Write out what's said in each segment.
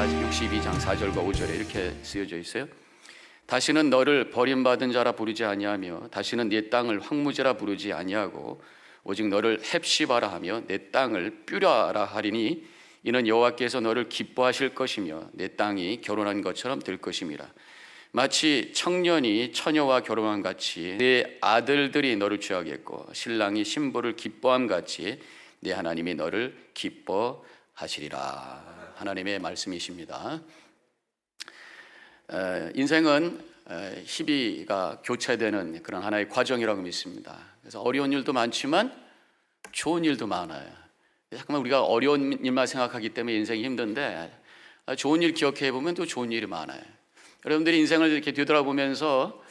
62장 4절과 5절에 이렇게 쓰여져 있어요. 다시는 너를 버림받은 자라 부르지 아니하며 다시는 네 땅을 황무지라 부르지 아니하고 오직 너를 헵시바라 하며 내 땅을 둀라라 하리니 이는 여호와께서 너를 기뻐하실 것이며 내 땅이 결혼한 것처럼 될 것임이라. 마치 청년이 처녀와 결혼한 같이 네 아들들이 너를 취하겠고 신랑이 신부를 기뻐함 같이 네 하나님이 너를 기뻐하시리라. 하나님의 말씀이십니다. 인생은 희비가 교차되는 그런 하나의 과정이라고 믿습니다. 그래서 어려운 일도 많지만 좋은 일도 많아요. 잠깐만 우리가 어려운 일만 생각하기 때문에 인생이 힘든데 좋은 일 기억해 보면 또 좋은 일이 많아요. 여러분들이 인생을 이렇게 뒤돌아보면서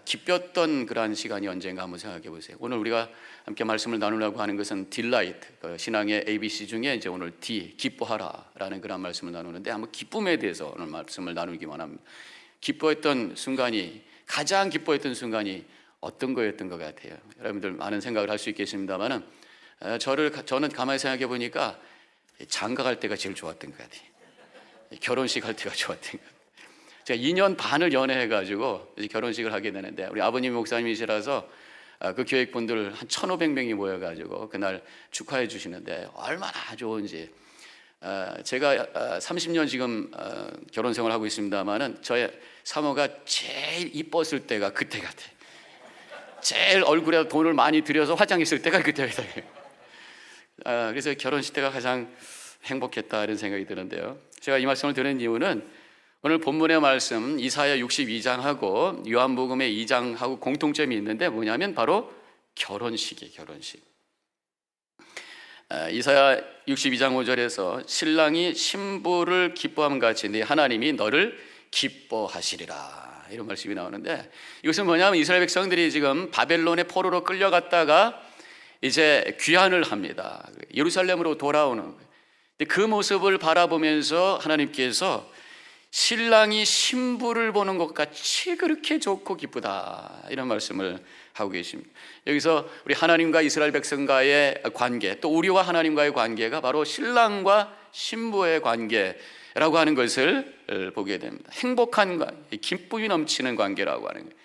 기뻤던 그러한 시간이 언젠가 한번 생각해 보세요. 오늘 우리가 함께 말씀을 나누려고 하는 것은 딜라이트, 신앙의 ABC 중에 이제 오늘 D, 기뻐하라라는 그런 말씀을 나누는데 한번 기쁨에 대해서 오늘 말씀을 나누기 원합니다. 기뻐했던 순간이, 가장 기뻐했던 어떤 거였던 것 같아요? 여러분들 많은 생각을 할 수 있겠습니다만은 저는 가만히 생각해 보니까 장가 갈 때가 제일 좋았던 것 같아요. 결혼식 할 때가 좋았던 것 같아요. 제가 2년 반을 연애해가지고 결혼식을 하게 되는데 우리 아버님이 목사님이시라서 그 교육분들 한 1,500명이 모여가지고 그날 축하해 주시는데 얼마나 좋은지. 제가 30년 지금 결혼 생활을 하고 있습니다만은 저의 사모가 제일 이뻤을 때가 그때 같아요. 제일 얼굴에 돈을 많이 들여서 화장했을 때가 그때 같아요. 그래서 결혼식 때가 가장 행복했다 이런 생각이 드는데요. 제가 이 말씀을 드리는 이유는 오늘 본문의 말씀 이사야 62장하고 요한복음의 2장하고 공통점이 있는데 뭐냐면 바로 결혼식이에요. 결혼식. 이사야 62장 5절에서 신랑이 신부를 기뻐함 같이 네 하나님이 너를 기뻐하시리라 이런 말씀이 나오는데 이것은 뭐냐면 이스라엘 백성들이 지금 바벨론의 포로로 끌려갔다가 이제 귀환을 합니다. 예루살렘으로 돌아오는 거예요. 그 모습을 바라보면서 하나님께서 신랑이 신부를 보는 것 같이 그렇게 좋고 기쁘다 이런 말씀을 하고 계십니다. 여기서 우리 하나님과 이스라엘 백성과의 관계, 또 우리와 하나님과의 관계가 바로 신랑과 신부의 관계라고 하는 것을 보게 됩니다. 행복한 관계, 기쁨이 넘치는 관계라고 하는 거예요.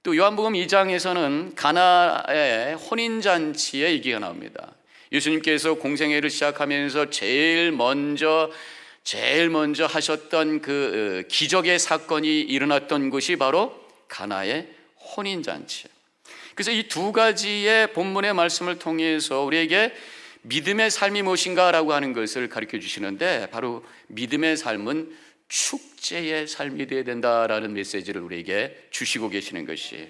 또 요한복음 2장에서는 가나의 혼인잔치의 얘기가 나옵니다. 예수님께서 공생애를 시작하면서 제일 먼저 하셨던 그 기적의 사건이 일어났던 곳이 바로 가나의 혼인잔치. 그래서 이 두 가지의 본문의 말씀을 통해서 우리에게 믿음의 삶이 무엇인가라고 하는 것을 가르쳐 주시는데 바로 믿음의 삶은 축제의 삶이 되어야 된다라는 메시지를 우리에게 주시고 계시는 것이에요.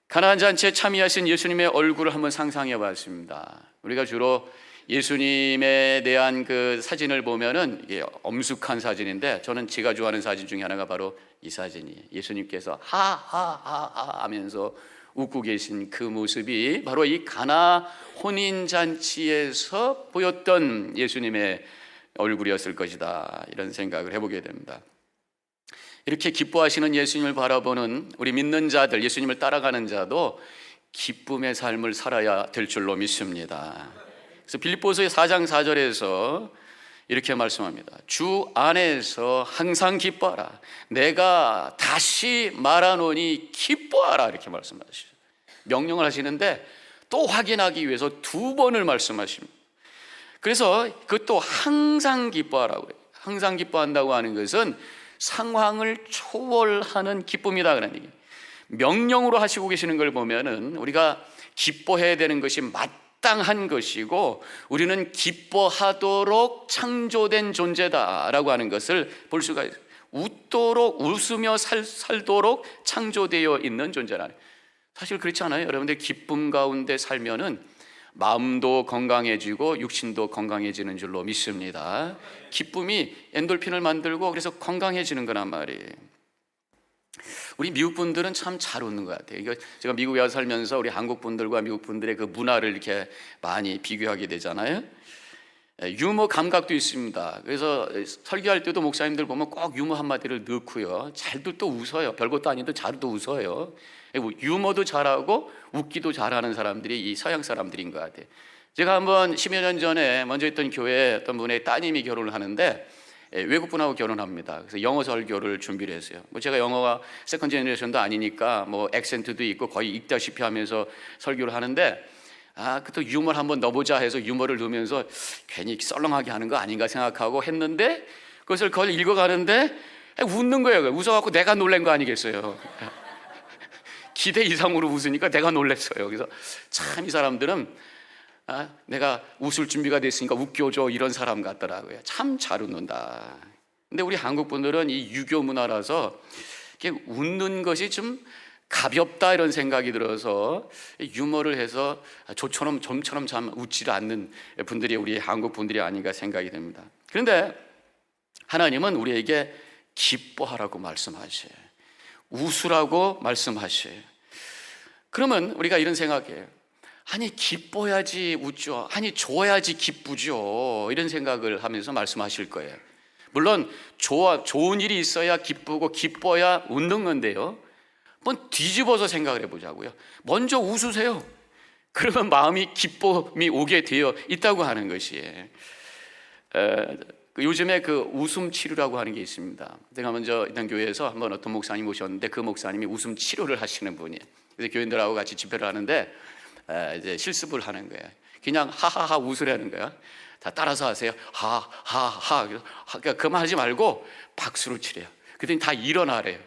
가나안 잔치에 참여하신 예수님의 얼굴을 한번 상상해 봤습니다. 우리가 주로 예수님에 대한 그 사진을 보면은 이게 엄숙한 사진인데 저는 제가 좋아하는 사진 중에 하나가 바로 이 사진이에요. 예수님께서 하하하하 하면서 웃고 계신 그 모습이 바로 이 가나 혼인잔치에서 보였던 예수님의 얼굴이었을 것이다 이런 생각을 해보게 됩니다. 이렇게 기뻐하시는 예수님을 바라보는 우리 믿는 자들, 예수님을 따라가는 자도 기쁨의 삶을 살아야 될 줄로 믿습니다. 그래서 빌립보서의 4장 4절에서 이렇게 말씀합니다. 주 안에서 항상 기뻐하라. 내가 다시 말하노니 기뻐하라 이렇게 말씀하시죠. 명령을 하시는데 또 확인하기 위해서 2번을 말씀하십니다. 그래서 그것도 항상 기뻐하라고 해요. 항상 기뻐한다고 하는 것은 상황을 초월하는 기쁨이다 그런 얘기예요. 명령으로 하시고 계시는 걸 보면은 우리가 기뻐해야 되는 것이 마땅한 것이고 우리는 기뻐하도록 창조된 존재다라고 하는 것을 볼 수가 있어요. 웃도록 웃으며 살도록 창조되어 있는 존재라는. 사실 그렇지 않아요? 여러분들 기쁨 가운데 살면은 마음도 건강해지고 육신도 건강해지는 줄로 믿습니다. 기쁨이 엔돌핀을 만들고 그래서 건강해지는 거란 말이에요. 우리 미국 분들은 참 잘 웃는 것 같아요. 이거 제가 미국에 와서 살면서 우리 한국 분들과 미국 분들의 그 문화를 이렇게 많이 비교하게 되잖아요. 유머 감각도 있습니다. 그래서 설교할 때도 목사님들 보면 꼭 유머 한마디를 넣고요. 잘들 또 웃어요. 별것도 아닌데 잘 또 웃어요. 유머도 잘하고 웃기도 잘하는 사람들이 이 서양 사람들인 것 같아요. 제가 한번 10여 년 전에 먼저 있던 교회에 어떤 분의 따님이 결혼을 하는데 외국분하고 결혼합니다. 그래서 영어 설교를 준비를 했어요. 뭐 제가 영어가 세컨 제너레이션도 아니니까 뭐 액센트도 있고 거의 읽다시피 하면서 설교를 하는데 또 유머를 한번 넣어보자 해서 유머를 넣으면서 괜히 썰렁하게 하는 거 아닌가 생각하고 했는데 그것을 거의 읽어가는데 웃는 거예요. 웃어갖고 내가 놀란 거 아니겠어요. 기대 이상으로 웃으니까 내가 놀랐어요. 그래서 참 이 사람들은 내가 웃을 준비가 됐으니까 웃겨줘 이런 사람 같더라고요. 참 잘 웃는다. 근데 우리 한국 분들은 이 유교 문화라서 이렇게 웃는 것이 좀 가볍다 이런 생각이 들어서 유머를 해서 좀처럼 참 웃지를 않는 분들이 우리 한국 분들이 아닌가 생각이 됩니다. 그런데 하나님은 우리에게 기뻐하라고 말씀하셔요. 웃으라고 말씀하셔요. 그러면 우리가 이런 생각이에요. 아니 기뻐야지 웃죠. 아니 줘야지 기쁘죠. 이런 생각을 하면서 말씀하실 거예요. 물론 좋은 일이 있어야 기쁘고 기뻐야 웃는 건데요. 한번 뒤집어서 생각을 해보자고요. 먼저 웃으세요. 그러면 마음이 기쁨이 오게 되어 있다고 하는 것이에요. 요즘에 그 웃음 치료라고 하는 게 있습니다. 제가 먼저 있던 교회에서 한번 어떤 목사님 오셨는데 그 목사님이 웃음 치료를 하시는 분이에요. 그래서 교인들하고 같이 집회를 하는데 이제 실습을 하는 거예요. 그냥 하하하 웃으라는 거야. 다 따라서 하세요. 하하하. 그러니까 그만하지 말고 박수를 치래요. 그랬더니 다 일어나래요.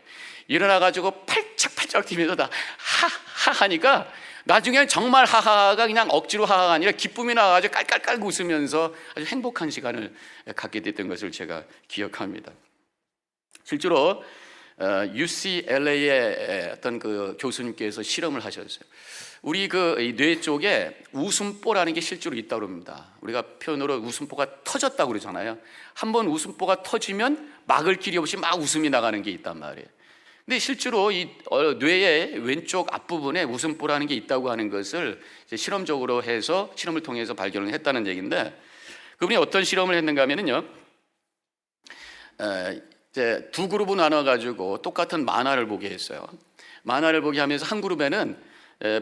일어나가지고 팔짝팔짝 뛰면서 다 하하 하니까 나중에는 정말 하하가 그냥 억지로 하하가 아니라 기쁨이 나가지고 깔깔깔 웃으면서 아주 행복한 시간을 갖게 됐던 것을 제가 기억합니다. 실제로 UCLA의 어떤 그 교수님께서 실험을 하셨어요. 우리 그 뇌 쪽에 웃음보라는 게 실제로 있다고 합니다. 우리가 표현으로 웃음보가 터졌다고 그러잖아요. 한번 웃음보가 터지면 막을 길이 없이 막 웃음이 나가는 게 있단 말이에요. 근데 실제로 이 뇌의 왼쪽 앞부분에 웃음보라는 게 있다고 하는 것을 이제 실험적으로 해서 실험을 통해서 발견을 했다는 얘기인데, 그분이 어떤 실험을 했는가 하면요, 이제 두 그룹으로 나눠가지고 똑같은 만화를 보게 했어요. 만화를 보게 하면서 한 그룹에는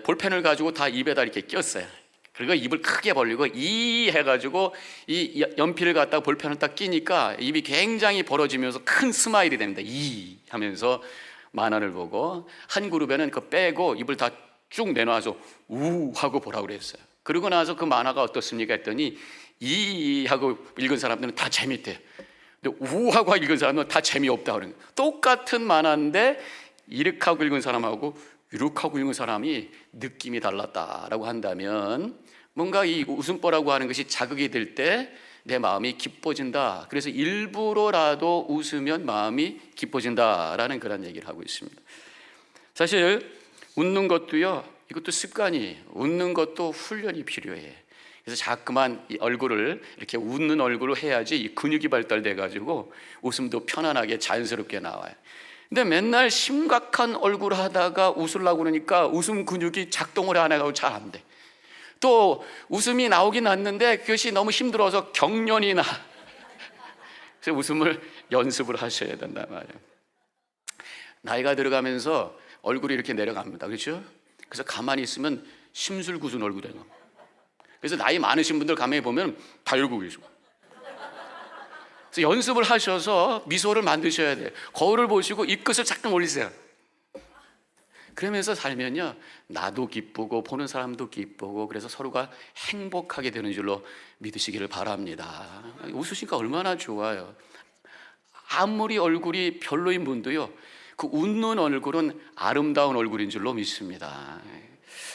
볼펜을 가지고 다 입에다 이렇게 꼈어요. 그리고 입을 크게 벌리고 이 해가지고 이 연필을 갖다가 볼펜을 딱 끼니까 입이 굉장히 벌어지면서 큰 스마일이 됩니다. 이 하면서 만화를 보고, 한 그룹에는 그거 빼고 입을 다 쭉 내놔서 우 하고 보라고 그랬어요. 그러고 나서 그 만화가 어떻습니까 했더니 이 하고 읽은 사람들은 다 재밌대요. 근데 우 하고 읽은 사람은 다 재미없다 그러는 거예요. 똑같은 만화인데 이렇게 하고 읽은 사람하고 이렇게 하고 읽은 사람이 느낌이 달랐다라고 한다면 뭔가 이 웃음보라고 하는 것이 자극이 될 때 내 마음이 기뻐진다. 그래서 일부러라도 웃으면 마음이 기뻐진다라는 그런 얘기를 하고 있습니다. 사실 웃는 것도요, 이것도 습관이, 웃는 것도 훈련이 필요해. 그래서 자꾸만 이 얼굴을 이렇게 웃는 얼굴로 해야지 이 근육이 발달돼 가지고 웃음도 편안하게 자연스럽게 나와요. 근데 맨날 심각한 얼굴 하다가 웃으려고 그러니까 웃음 근육이 작동을 안 해가지고 잘 안 돼. 또 웃음이 나오긴 났는데 그것이 너무 힘들어서 경련이 나. 그래서 웃음을 연습을 하셔야 된단 말이에요. 나이가 들어가면서 얼굴이 이렇게 내려갑니다. 그렇죠? 그래서 가만히 있으면 심술궂은 얼굴이 돼요. 그래서 나이 많으신 분들 가만히 보면 다 이러고 계시고. 그래서 연습을 하셔서 미소를 만드셔야 돼요. 거울을 보시고 입끝을 잠깐 올리세요. 그러면서 살면요, 나도 기쁘고 보는 사람도 기쁘고 그래서 서로가 행복하게 되는 줄로 믿으시기를 바랍니다. 웃으시니까 얼마나 좋아요. 아무리 얼굴이 별로인 분도요, 그 웃는 얼굴은 아름다운 얼굴인 줄로 믿습니다.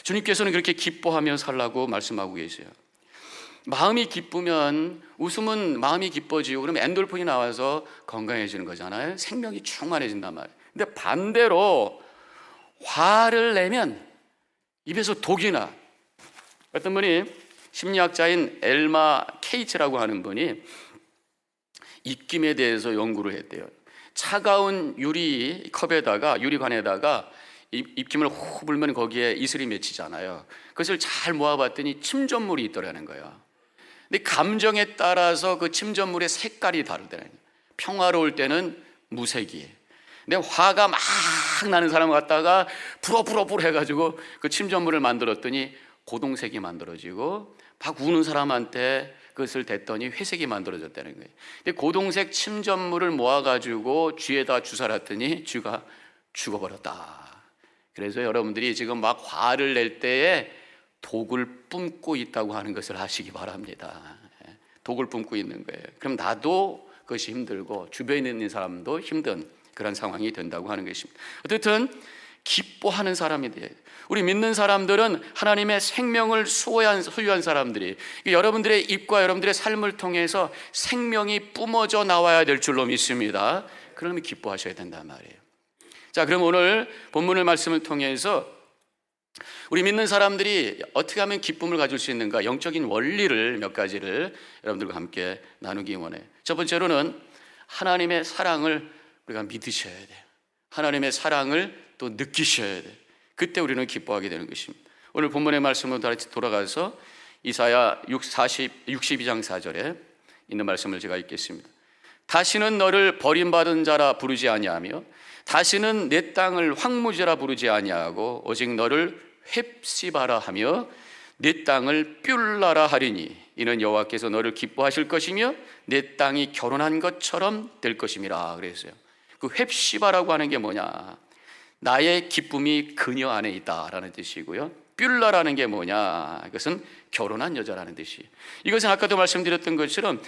주님께서는 그렇게 기뻐하며 살라고 말씀하고 계세요. 마음이 기쁘면, 웃음은 마음이 기뻐지고 그러면 엔돌핀이 나와서 건강해지는 거잖아요. 생명이 충만해진단 말이에요. 근데 반대로 화를 내면 입에서 독이 나. 어떤 분이, 심리학자인 엘마 케이츠라고 하는 분이 입김에 대해서 연구를 했대요. 차가운 유리컵에다가, 유리관에다가 입김을 후 불면 거기에 이슬이 맺히잖아요. 그것을 잘 모아봤더니 침전물이 있더라는 거예요. 근데 감정에 따라서 그 침전물의 색깔이 다르더라는 거예요. 평화로울 때는 무색이에요. 근데 화가 막 나는 사람을 갖다가 불어 해가지고 그 침전물을 만들었더니 고동색이 만들어지고, 막 우는 사람한테 그것을 댔더니 회색이 만들어졌다는 거예요. 근데 고동색 침전물을 모아가지고 쥐에다 주사놨더니 쥐가 죽어버렸다. 그래서 여러분들이 지금 막 화를 낼 때에 독을 뿜고 있다고 하는 것을 아시기 바랍니다. 독을 뿜고 있는 거예요. 그럼 나도 그것이 힘들고 주변에 있는 사람도 힘든 그런 상황이 된다고 하는 것입니다. 어쨌든 기뻐하는 사람이 돼요. 우리 믿는 사람들은 하나님의 생명을 소유한 사람들이, 여러분들의 입과 여러분들의 삶을 통해서 생명이 뿜어져 나와야 될 줄로 믿습니다. 그러면 기뻐하셔야 된단 말이에요. 자, 그럼 오늘 본문의 말씀을 통해서 우리 믿는 사람들이 어떻게 하면 기쁨을 가질 수 있는가, 영적인 원리를 몇 가지를 여러분들과 함께 나누기 원해요. 첫 번째로는 하나님의 사랑을 우리가 믿으셔야 돼요. 하나님의 사랑을 또 느끼셔야 돼요. 그때 우리는 기뻐하게 되는 것입니다. 오늘 본문의 말씀으로 돌아가서 이사야 62장 4절에 있는 말씀을 제가 읽겠습니다. 다시는 너를 버림받은 자라 부르지 아니하며 다시는 내 땅을 황무지라 부르지 아니하고 오직 너를 홑시바라 하며 내 땅을 뷸라라 하리니 이는 여호와께서 너를 기뻐하실 것이며 내 땅이 결혼한 것처럼 될 것임이라 그랬어요. 그 홑시바라고 하는 게 뭐냐, 나의 기쁨이 그녀 안에 있다라는 뜻이고요. 뷸라라는 게 뭐냐, 이것은 결혼한 여자라는 뜻이에요. 이것은 아까도 말씀드렸던 것처럼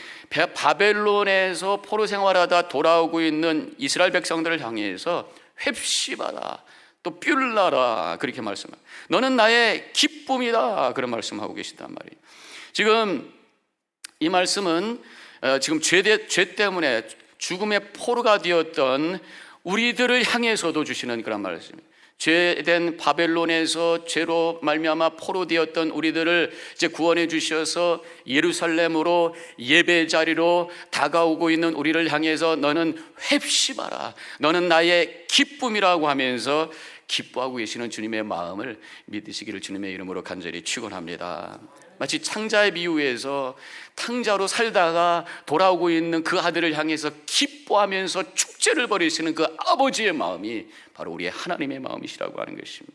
바벨론에서 포로 생활하다 돌아오고 있는 이스라엘 백성들을 향해서 홑시바라, 또 뷸라라 그렇게 말씀합니다. 너는 나의 기쁨이다 그런 말씀하고 계시단 말이에요. 지금 이 말씀은 지금 죄 때문에 죽음의 포로가 되었던 우리들을 향해서도 주시는 그런 말씀입니다. 죄된 바벨론에서 죄로 말미암아 포로 되었던 우리들을 이제 구원해 주셔서 예루살렘으로 예배 자리로 다가오고 있는 우리를 향해서 너는 홑시바라, 너는 나의 기쁨이라고 하면서 기뻐하고 계시는 주님의 마음을 믿으시기를 주님의 이름으로 간절히 축원합니다. 마치 창자의 비유에서 탕자로 살다가 돌아오고 있는 그 아들을 향해서 기뻐하면서 축제를 벌이시는 그 아버지의 마음이 바로 우리의 하나님의 마음이시라고 하는 것입니다.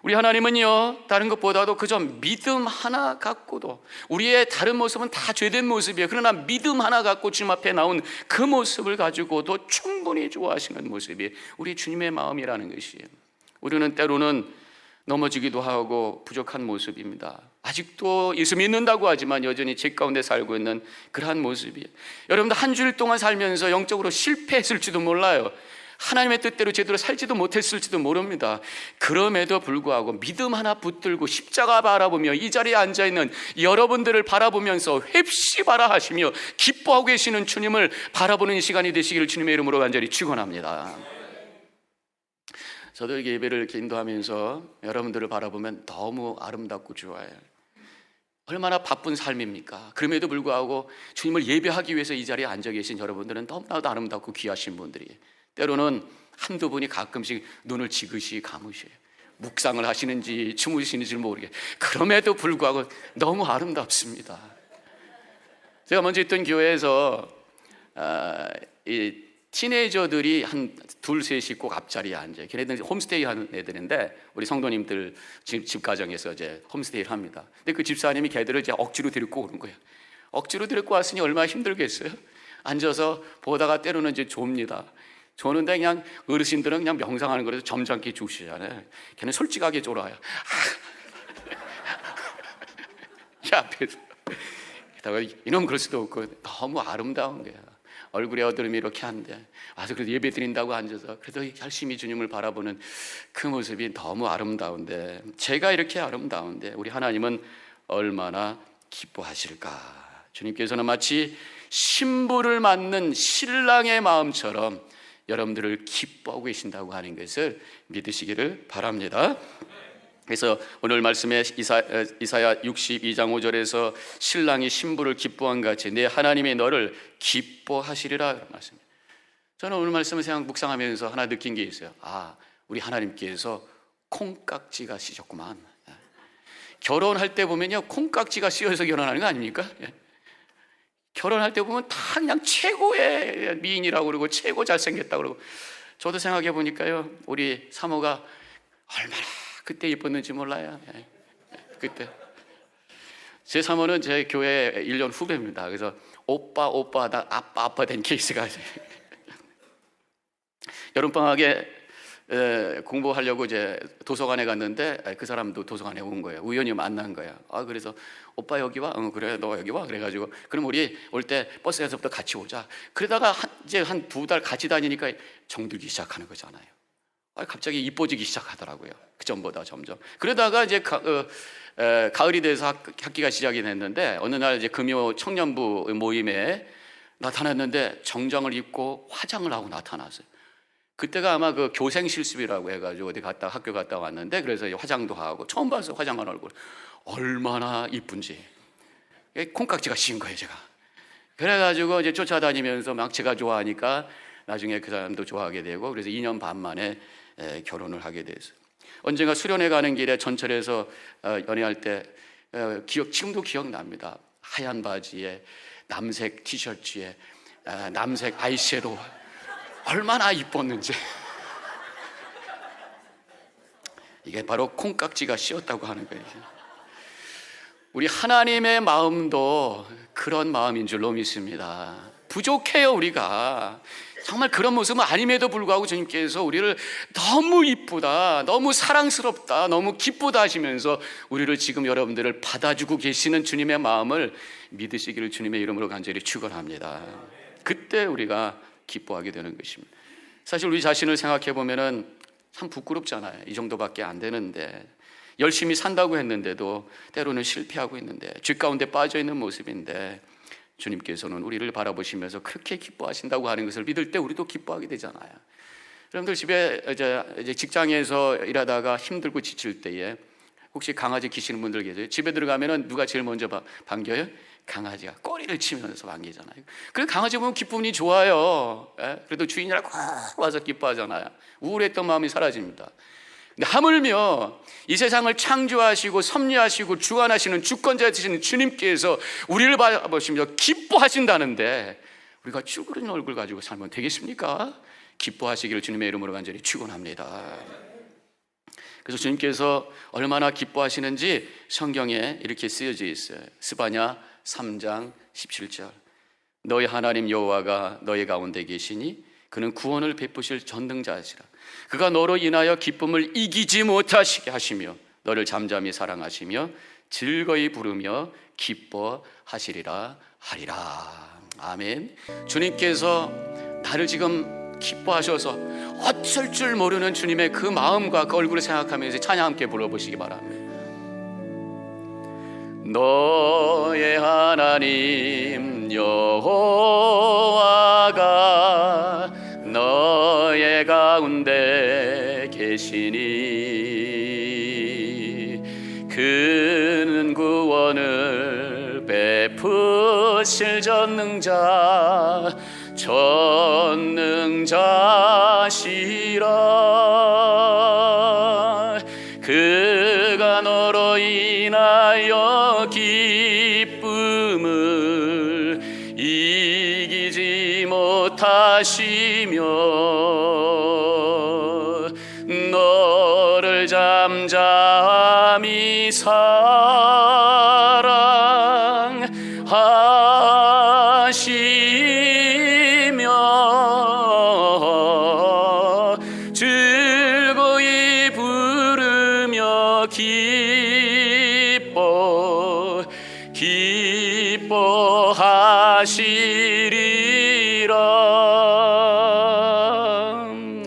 우리 하나님은요, 다른 것보다도 그저 믿음 하나 갖고도, 우리의 다른 모습은 다 죄된 모습이에요. 그러나 믿음 하나 갖고 주님 앞에 나온 그 모습을 가지고도 충분히 좋아하시는 모습이 우리 주님의 마음이라는 것이에요. 우리는 때로는 넘어지기도 하고 부족한 모습입니다. 아직도 예수 믿는다고 하지만 여전히 죄 가운데 살고 있는 그러한 모습이에요. 여러분들 한 주일 동안 살면서 영적으로 실패했을지도 몰라요. 하나님의 뜻대로 제대로 살지도 못했을지도 모릅니다. 그럼에도 불구하고 믿음 하나 붙들고 십자가 바라보며 이 자리에 앉아있는 여러분들을 바라보면서 홑시바라 하시며 기뻐하고 계시는 주님을 바라보는 시간이 되시기를 주님의 이름으로 간절히 축원합니다. 저도 이렇게 예배를 이렇게 인도하면서 여러분들을 바라보면 너무 아름답고 좋아요. 얼마나 바쁜 삶입니까? 그럼에도 불구하고 주님을 예배하기 위해서 이 자리에 앉아 계신 여러분들은 너무나도 아름답고 귀하신 분들이에요. 때로는 한두 분이 가끔씩 눈을 지그시 감으셔요. 묵상을 하시는지 주무시는지 모르게. 그럼에도 불구하고 너무 아름답습니다. 제가 먼저 있던 교회에서 이 티네이저들이 한 둘, 셋이 꼭 앞자리에 앉아요. 걔네들 홈스테이 하는 애들인데 우리 성도님들 집 가정에서 이제 홈스테이를 합니다. 근데 그 집사님이 걔들을 이제 억지로 데리고 오는 거예요. 억지로 데리고 왔으니 얼마나 힘들겠어요? 앉아서 보다가 때로는 이제 좁니다. 조는데 그냥 어르신들은 그냥 명상하는 거라서 점잖게 죽으시잖아요. 걔는 솔직하게 졸아요. 이 앞에서 게다가 이놈 그럴 수도 없고 너무 아름다운 거야. 얼굴에 어두름이 이렇게 한데 와서 그래도 예배 드린다고 앉아서 그래도 열심히 주님을 바라보는 그 모습이 너무 아름다운데, 제가 이렇게 아름다운데 우리 하나님은 얼마나 기뻐하실까. 주님께서는 마치 신부를 맞는 신랑의 마음처럼 여러분들을 기뻐하고 계신다고 하는 것을 믿으시기를 바랍니다. 그래서 오늘 말씀에 이사야 62장 5절에서 신랑이 신부를 기뻐한 같이 내 하나님이 너를 기뻐하시리라 말씀입니다. 저는 오늘 말씀을 묵상하면서 하나 느낀 게 있어요. 우리 하나님께서 콩깍지가 씌셨구만. 결혼할 때 보면요, 콩깍지가 씌어서 결혼하는 거 아닙니까? 결혼할 때 보면 다 그냥 최고의 미인이라고 그러고 최고 잘생겼다고 그러고. 저도 생각해 보니까요, 우리 사모가 얼마나 그때 예뻤는지 몰라요. 그때 제 사모는 제 교회 1년 후배입니다. 그래서 오빠 나 아빠 된 케이스가 여름방학에 공부하려고 이제 도서관에 갔는데 그 사람도 도서관에 온 거예요. 우연히 만난 거예요. 그래서 오빠 여기 와? 그래 너 여기 와? 그래가지고 그럼 우리 올 때 버스에서부터 같이 오자. 그러다가 이제 한 2달 같이 다니니까 정들기 시작하는 거잖아요. 갑자기 이뻐지기 시작하더라고요. 그 전보다 점점. 그러다가 이제 가을이 돼서 학기가 시작이 됐는데 어느 날 이제 금요 청년부 모임에 나타났는데 정장을 입고 화장을 하고 나타났어요. 그때가 아마 그 교생 실습이라고 해가지고 어디 학교 갔다 왔는데 그래서 화장도 하고 처음 봐서 화장한 얼굴 얼마나 이쁜지 콩깍지가 씌인 거예요 제가. 그래가지고 이제 쫓아다니면서 막 제가 좋아하니까 나중에 그 사람도 좋아하게 되고 그래서 2년 반 만에 결혼을 하게 됐어요. 언젠가 수련회 가는 길에 전철에서 연애할 때 지금도 기억납니다. 하얀 바지에 남색 티셔츠에 남색 아이섀도우 얼마나 이뻤는지. 이게 바로 콩깍지가 씌었다고 하는 거예요. 우리 하나님의 마음도 그런 마음인 줄로 믿습니다. 부족해요 우리가. 정말 그런 모습은 아님에도 불구하고 주님께서 우리를 너무 이쁘다, 너무 사랑스럽다, 너무 기쁘다 하시면서 우리를 지금 여러분들을 받아주고 계시는 주님의 마음을 믿으시기를 주님의 이름으로 간절히 축원합니다. 그때 우리가 기뻐하게 되는 것입니다. 사실 우리 자신을 생각해 보면은 참 부끄럽잖아요. 이 정도밖에 안 되는데 열심히 산다고 했는데도 때로는 실패하고 있는데 죄 가운데 빠져 있는 모습인데 주님께서는 우리를 바라보시면서 그렇게 기뻐하신다고 하는 것을 믿을 때 우리도 기뻐하게 되잖아요. 여러분들 집에 이제 직장에서 일하다가 힘들고 지칠 때에 혹시 강아지 기시는 분들 계세요? 집에 들어가면은 누가 제일 먼저 반겨요? 강아지가 꼬리를 치면서 반기잖아요. 그래서 강아지 보면 기분이 좋아요. 그래도 주인이랑 꼭 와서 기뻐하잖아요. 우울했던 마음이 사라집니다. 근데 하물며 이 세상을 창조하시고 섭리하시고 주관하시는 주권자 되시는 주님께서 우리를 바라보시며 기뻐하신다는데 우리가 쭈그린 얼굴 가지고 살면 되겠습니까? 기뻐하시기를 주님의 이름으로 간절히 축원합니다. 그래서 주님께서 얼마나 기뻐하시는지 성경에 이렇게 쓰여져 있어요. 스바냐 3장 17절. 너희 하나님 여호와가 너희 가운데 계시니 그는 구원을 베푸실 전능자시라. 그가 너로 인하여 기쁨을 이기지 못하시게 하시며 너를 잠잠히 사랑하시며 즐거이 부르며 기뻐하시리라 하리라. 아멘. 주님께서 나를 지금 기뻐하셔서 어쩔 줄 모르는 주님의 그 마음과 그 얼굴을 생각하면서 찬양 함께 불러보시기 바랍니다. 너의 하나님 여호와가 너의 가운데 계시니 그는 구원을 베푸실 전능자시라. 그가 너로 인하여 기쁨을 이기지 못하시며 너를 잠잠히 사랑하시며 즐거이 부르며 기뻐하시리라.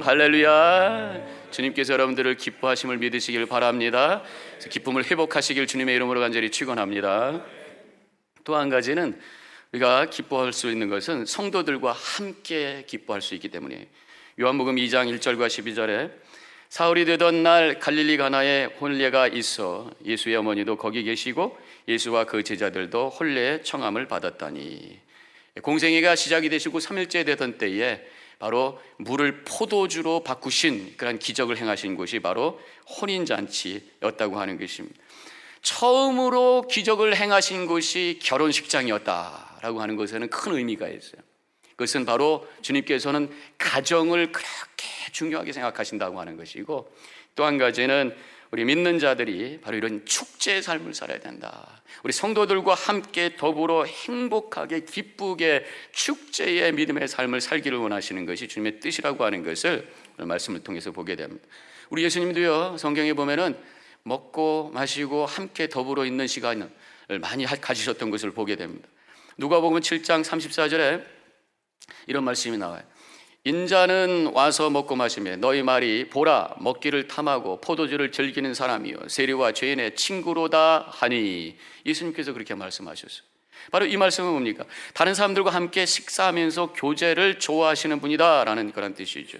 할렐루야. 주님께서 여러분들을 기뻐하심을 믿으시길 바랍니다. 기쁨을 회복하시길 주님의 이름으로 간절히 축원합니다. 또 한 가지는 우리가 기뻐할 수 있는 것은 성도들과 함께 기뻐할 수 있기 때문이에요. 요한복음 2장 1절과 12절에 사흘이 되던 날 갈릴리 가나에 혼례가 있어 예수의 어머니도 거기 계시고 예수와 그 제자들도 혼례의 청함을 받았다니. 공생애가 시작이 되시고 3일째 되던 때에 바로 물을 포도주로 바꾸신 그런 기적을 행하신 곳이 바로 혼인잔치였다고 하는 것입니다. 처음으로 기적을 행하신 곳이 결혼식장이었다라고 하는 것에는 큰 의미가 있어요. 그것은 바로 주님께서는 가정을 그렇게 중요하게 생각하신다고 하는 것이고, 또 한 가지는 우리 믿는 자들이 바로 이런 축제의 삶을 살아야 된다. 우리 성도들과 함께 더불어 행복하게 기쁘게 축제의 믿음의 삶을 살기를 원하시는 것이 주님의 뜻이라고 하는 것을 오늘 말씀을 통해서 보게 됩니다. 우리 예수님도요, 성경에 보면은 먹고 마시고 함께 더불어 있는 시간을 많이 가지셨던 것을 보게 됩니다. 누가복음 7장 34절에 이런 말씀이 나와요. 인자는 와서 먹고 마시며 너희 말이 보라 먹기를 탐하고 포도주를 즐기는 사람이요 세리와 죄인의 친구로다 하니, 예수님께서 그렇게 말씀하셨어요. 바로 이 말씀은 뭡니까? 다른 사람들과 함께 식사하면서 교제를 좋아하시는 분이다라는 그런 뜻이죠.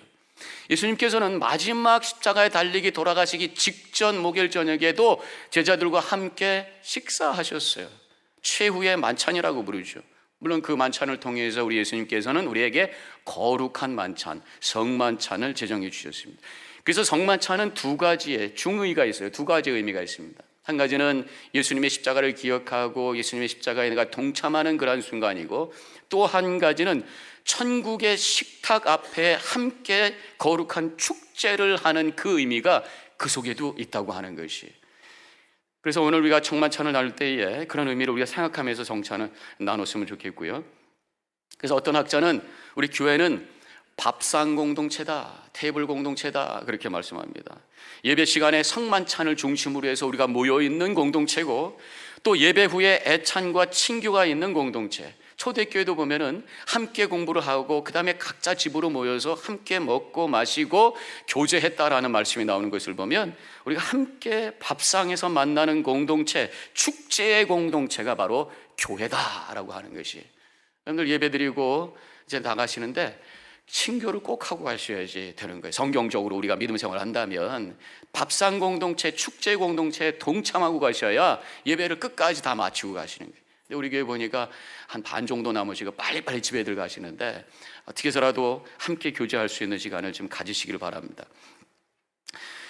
예수님께서는 마지막 십자가에 달리기 돌아가시기 직전 목요일 저녁에도 제자들과 함께 식사하셨어요. 최후의 만찬이라고 부르죠. 물론 그 만찬을 통해서 우리 예수님께서는 우리에게 거룩한 만찬, 성만찬을 제정해 주셨습니다. 그래서 성만찬은 두 가지의 중의가 있어요. 두 가지의 의미가 있습니다. 한 가지는 예수님의 십자가를 기억하고 예수님의 십자가에 내가 동참하는 그러한 순간이고, 또 한 가지는 천국의 식탁 앞에 함께 거룩한 축제를 하는 그 의미가 그 속에도 있다고 하는 것이. 그래서 오늘 우리가 정만찬을 나눌 때에 그런 의미를 우리가 생각하면서 정찬을 나눴으면 좋겠고요. 그래서 어떤 학자는 우리 교회는 밥상 공동체다, 테이블 공동체다 그렇게 말씀합니다. 예배 시간에 성만찬을 중심으로 해서 우리가 모여있는 공동체고, 또 예배 후에 애찬과 친교가 있는 공동체, 초대교회도 보면은 함께 공부를 하고 그 다음에 각자 집으로 모여서 함께 먹고 마시고 교제했다라는 말씀이 나오는 것을 보면 우리가 함께 밥상에서 만나는 공동체, 축제의 공동체가 바로 교회다라고 하는 것이. 여러분들 예배드리고 이제 나가시는데 친교를 꼭 하고 가셔야지 되는 거예요. 성경적으로 우리가 믿음 생활을 한다면 밥상 공동체, 축제 공동체에 동참하고 가셔야 예배를 끝까지 다 마치고 가시는 거예요. 근데 우리 교회 보니까 한 반 정도 남으시고 빨리빨리 집에 들어가시는데 어떻게 해서라도 함께 교제할 수 있는 시간을 좀 가지시길 바랍니다.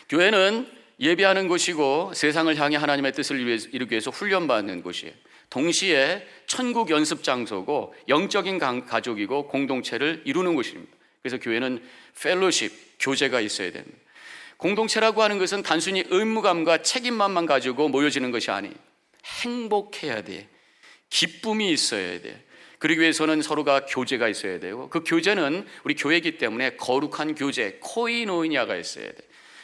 교회는 예배하는 곳이고 세상을 향해 하나님의 뜻을 이루기 위해서 훈련받는 곳이에요. 동시에 천국 연습 장소고 영적인 가족이고 공동체를 이루는 곳입니다. 그래서 교회는 펠로십, 교제가 있어야 됩니다. 공동체라고 하는 것은 단순히 의무감과 책임만만 가지고 모여지는 것이 아니에요. 행복해야 돼. 기쁨이 있어야 돼. 그러기 위해서는 서로가 교제가 있어야 되고, 그 교제는 우리 교회이기 때문에 거룩한 교제, 코이노이니아가 있어야 돼.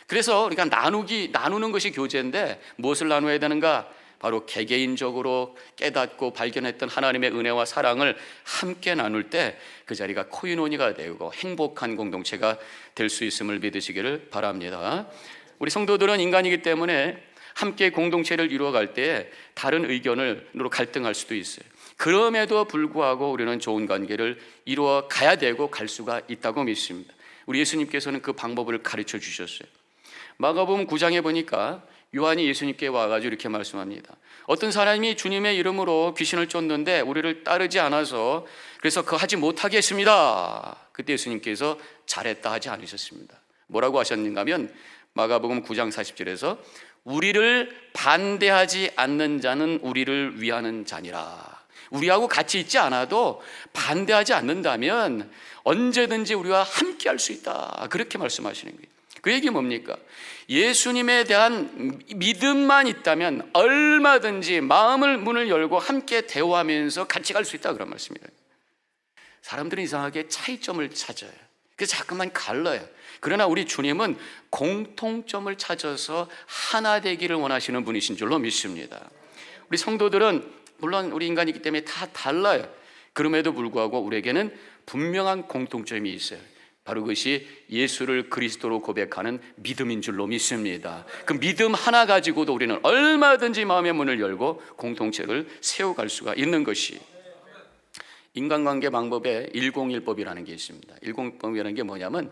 그래서 우리가 나누는 것이 교제인데 무엇을 나눠야 되는가? 바로 개개인적으로 깨닫고 발견했던 하나님의 은혜와 사랑을 함께 나눌 때 그 자리가 코이노니가 되고 행복한 공동체가 될 수 있음을 믿으시기를 바랍니다. 우리 성도들은 인간이기 때문에 함께 공동체를 이루어갈 때 다른 의견으로 갈등할 수도 있어요. 그럼에도 불구하고 우리는 좋은 관계를 이루어 가야 되고 갈 수가 있다고 믿습니다. 우리 예수님께서는 그 방법을 가르쳐 주셨어요. 마가복음 9장에 보니까 요한이 예수님께 와가지고 이렇게 말씀합니다. 어떤 사람이 주님의 이름으로 귀신을 쫓는데 우리를 따르지 않아서 그래서 그 하지 못하게 했습니다. 그때 예수님께서 잘했다 하지 않으셨습니다. 뭐라고 하셨는가 하면 마가복음 9장 40절에서 우리를 반대하지 않는 자는 우리를 위하는 자니라. 우리하고 같이 있지 않아도 반대하지 않는다면 언제든지 우리와 함께 할 수 있다. 그렇게 말씀하시는 거예요. 그 얘기 뭡니까? 예수님에 대한 믿음만 있다면 얼마든지 마음을 문을 열고 함께 대화하면서 같이 갈 수 있다 그런 말씀이에요. 사람들은 이상하게 차이점을 찾아요. 그래서 자꾸만 갈라요. 그러나 우리 주님은 공통점을 찾아서 하나 되기를 원하시는 분이신 줄로 믿습니다. 우리 성도들은 물론 우리 인간이기 때문에 다 달라요. 그럼에도 불구하고 우리에게는 분명한 공통점이 있어요. 바로 그것이 예수를 그리스도로 고백하는 믿음인 줄로 믿습니다. 그 믿음 하나 가지고도 우리는 얼마든지 마음의 문을 열고 공동체를 세워갈 수가 있는 것이. 인간관계 방법에 101법이라는 게 있습니다. 101법이라는 게 뭐냐면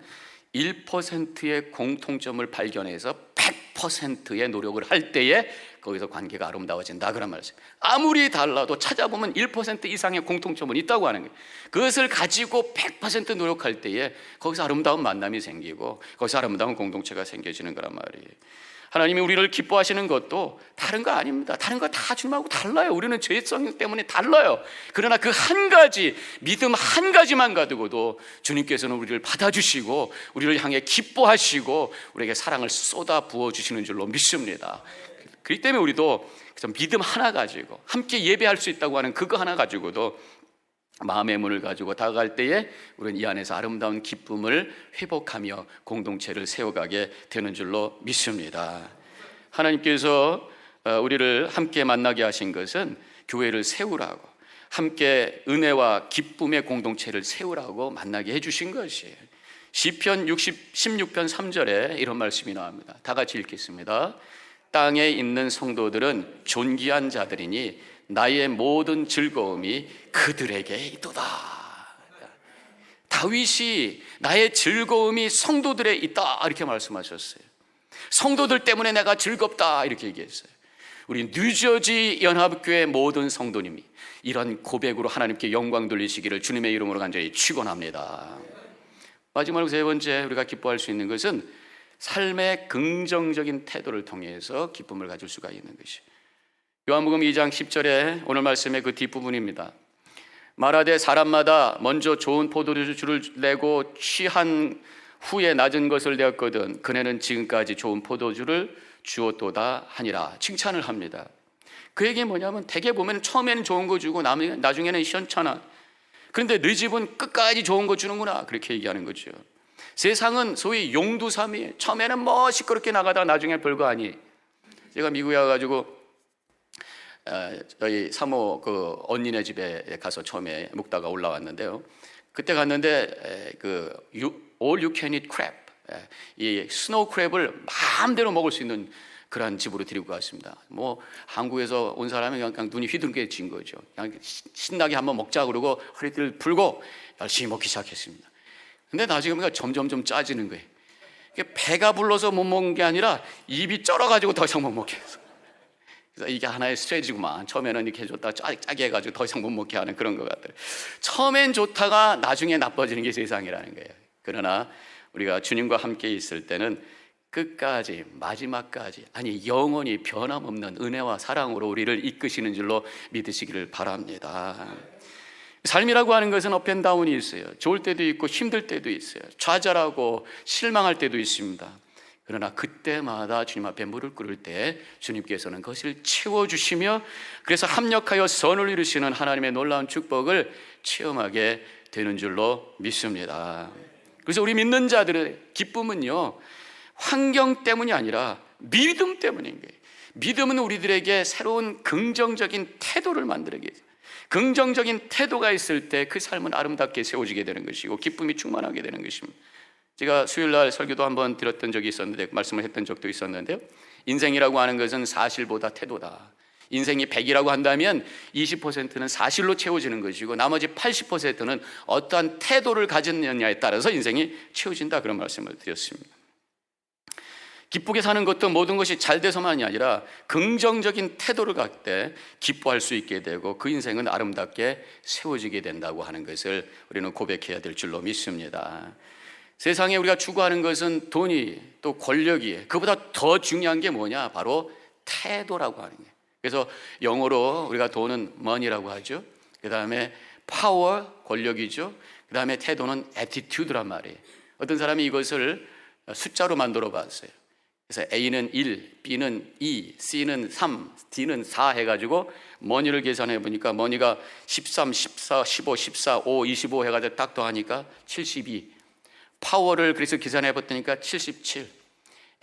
1%의 공통점을 발견해서 100%의 노력을 할 때에 거기서 관계가 아름다워진다 그런 말이죠. 아무리 달라도 찾아보면 1% 이상의 공통점은 있다고 하는 거예요. 그것을 가지고 100% 노력할 때에 거기서 아름다운 만남이 생기고 거기서 아름다운 공동체가 생겨지는 거란 말이에요. 하나님이 우리를 기뻐하시는 것도 다른 거 아닙니다. 다른 거 다 주님하고 달라요. 우리는 죄성 때문에 달라요. 그러나 그 한 가지, 믿음 한 가지만 가지고도 주님께서는 우리를 받아주시고 우리를 향해 기뻐하시고 우리에게 사랑을 쏟아 부어주시는 줄로 믿습니다. 그렇기 때문에 우리도 믿음 하나 가지고 함께 예배할 수 있다고 하는 그거 하나 가지고도 마음의 문을 가지고 다가갈 때에 우리는 이 안에서 아름다운 기쁨을 회복하며 공동체를 세워가게 되는 줄로 믿습니다. 하나님께서 우리를 함께 만나게 하신 것은 교회를 세우라고, 함께 은혜와 기쁨의 공동체를 세우라고 만나게 해주신 것이에요. 시편 16편 3절에 이런 말씀이 나옵니다. 다 같이 읽겠습니다. 땅에 있는 성도들은 존귀한 자들이니 나의 모든 즐거움이 그들에게 있도다. 다윗이 나의 즐거움이 성도들에 있다 이렇게 말씀하셨어요. 성도들 때문에 내가 즐겁다 이렇게 얘기했어요. 우리 뉴저지 연합교회 모든 성도님이 이런 고백으로 하나님께 영광 돌리시기를 주님의 이름으로 간절히 축원합니다. 마지막으로 세 번째 우리가 기뻐할 수 있는 것은 삶의 긍정적인 태도를 통해서 기쁨을 가질 수가 있는 것이 요한복음 2장 10절에 오늘 말씀의 그 뒷부분입니다. 말하되 사람마다 먼저 좋은 포도주를 내고 취한 후에 낮은 것을 내었거든 그네는 지금까지 좋은 포도주를 주었도다 하니라. 칭찬을 합니다. 그 얘기 뭐냐면 대개 보면 처음에는 좋은 거 주고 나중에는 시원찮아. 그런데 너희 집은 끝까지 좋은 거 주는구나 그렇게 얘기하는 거죠. 세상은 소위 용두삼이 처음에는 뭐 시끄럽게 나가다 나중에 별거 아니. 제가 미국에 와가지고 저희 사모 그 언니네 집에 가서 처음에 묵다가 올라왔는데요. 그때 갔는데 그 all you can eat crab, 이 스노우 크랩을 마음대로 먹을 수 있는 그런 집으로 데리고 갔습니다. 뭐 한국에서 온 사람이 그냥 눈이 휘둥그레진 거죠. 그냥 신나게 한번 먹자 그러고 허리띠를 풀고 열심히 먹기 시작했습니다. 근데 나중에 보니까 점점 좀 짜지는 거예요. 배가 불러서 못 먹는 게 아니라 입이 쩔어가지고 더 이상 못 먹게 해서. 그래서 이게 하나의 스트레스구만. 처음에는 이렇게 해줬다 짜게 해가지고 더 이상 못 먹게 하는 그런 것 같아요. 처음엔 좋다가 나중에 나빠지는 게 세상이라는 거예요. 그러나 우리가 주님과 함께 있을 때는 끝까지 마지막까지 아니 영원히 변함없는 은혜와 사랑으로 우리를 이끄시는 줄로 믿으시기를 바랍니다. 삶이라고 하는 것은 업앤다운이 있어요. 좋을 때도 있고 힘들 때도 있어요. 좌절하고 실망할 때도 있습니다. 그러나 그때마다 주님 앞에 무릎 꿇을 때 주님께서는 그것을 채워주시며 그래서 합력하여 선을 이루시는 하나님의 놀라운 축복을 체험하게 되는 줄로 믿습니다. 그래서 우리 믿는 자들의 기쁨은요 환경 때문이 아니라 믿음 때문인 거예요. 믿음은 우리들에게 새로운 긍정적인 태도를 만들게 해요. 긍정적인 태도가 있을 때 그 삶은 아름답게 세워지게 되는 것이고 기쁨이 충만하게 되는 것입니다. 제가 수요일날 설교도 한번 드렸던 적이 있었는데 말씀을 했던 적도 있었는데요. 인생이라고 하는 것은 사실보다 태도다. 인생이 100이라고 한다면 20%는 사실로 채워지는 것이고 나머지 80%는 어떠한 태도를 가졌느냐에 따라서 인생이 채워진다 그런 말씀을 드렸습니다. 기쁘게 사는 것도 모든 것이 잘 돼서만이 아니라 긍정적인 태도를 갖을 때 기뻐할 수 있게 되고 그 인생은 아름답게 세워지게 된다고 하는 것을 우리는 고백해야 될 줄로 믿습니다. 세상에 우리가 추구하는 것은 돈이 또 권력이 그보다 더 중요한 게 뭐냐? 바로 태도라고 하는 거예요. 그래서 영어로 우리가 돈은 money라고 하죠. 그 다음에 파워, 권력이죠. 그 다음에 태도는 attitude란 말이에요. 어떤 사람이 이것을 숫자로 만들어 봤어요. 그래서 A는 1, B는 2, C는 3, D는 4 해가지고 머니를 계산해 보니까 머니가 13, 14, 15, 14, 5, 25 해가지고 딱 더하니까 72. 파워를 그래서 계산해 봤더니까 77.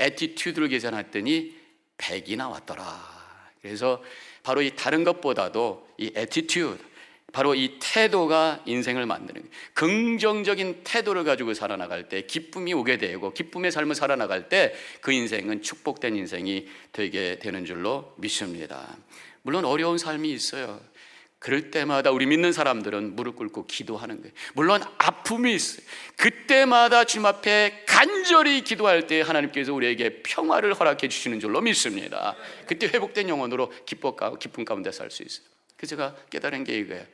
애티튜드를 계산했더니 100이 나왔더라. 그래서 바로 이 다른 것보다도 이 애티튜드, 바로 이 태도가 인생을 만드는 거예요. 긍정적인 태도를 가지고 살아나갈 때 기쁨이 오게 되고 기쁨의 삶을 살아나갈 때 그 인생은 축복된 인생이 되게 되는 줄로 믿습니다. 물론 어려운 삶이 있어요. 그럴 때마다 우리 믿는 사람들은 무릎 꿇고 기도하는 거예요. 물론 아픔이 있어요. 그때마다 주님 앞에 간절히 기도할 때 하나님께서 우리에게 평화를 허락해 주시는 줄로 믿습니다. 그때 회복된 영혼으로 기쁨 가운데 살 수 있어요. 그래서 제가 깨달은 게 이거예요.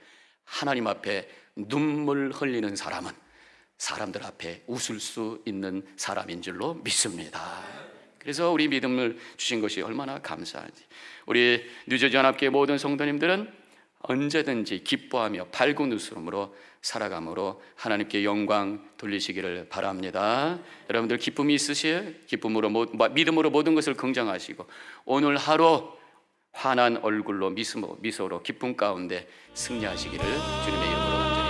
하나님 앞에 눈물 흘리는 사람은 사람들 앞에 웃을 수 있는 사람인 줄로 믿습니다. 그래서 우리 믿음을 주신 것이 얼마나 감사한지. 우리 뉴저지 연합교회 모든 성도님들은 언제든지 기뻐하며 밝은 웃음으로 살아감으로 하나님께 영광 돌리시기를 바랍니다. 여러분들 기쁨이 있으시에요? 기쁨으로 믿음으로 모든 것을 긍정하시고 오늘 하루 환한 얼굴로 미소로 기쁨 가운데 승리하시기를 주님의 이름으로 간절히